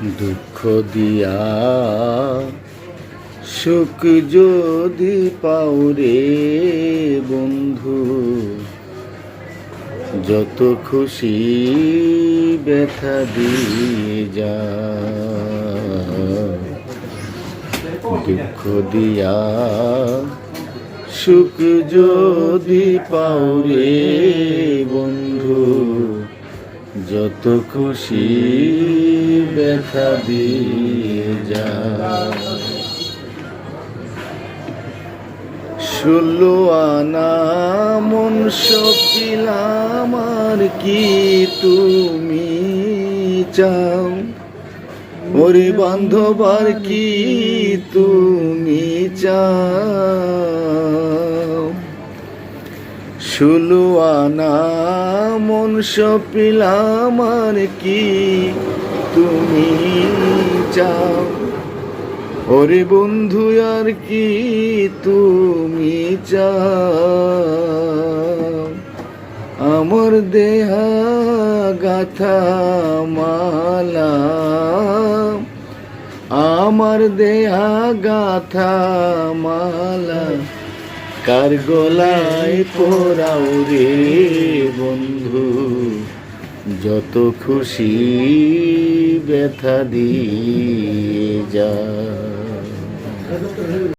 দুঃখ দিয়া সুখ যদি পাও রে বন্ধু, যত খুশি ব্যথা দিয়ে যা। দুঃখ দিয়া সুখ যদি পাও রে বন্ধু, যত খুশি ব্যথা দিয়ে যা। 16 আনা মন সপিলাম আর কি তুমি চাও, ওরে বান্ধব আর কি তুমি চাও। 16 আনা মন সপিলাম আর কি তুমি চাও, ওরে বন্ধু আর কি তুমি চাও। আমার দেহা গাথা মালা, আমার দেহা গাথা মালা কার গলায় পরাও রে বন্ধু, যত খুশি ব্যথা দিয়ে যা।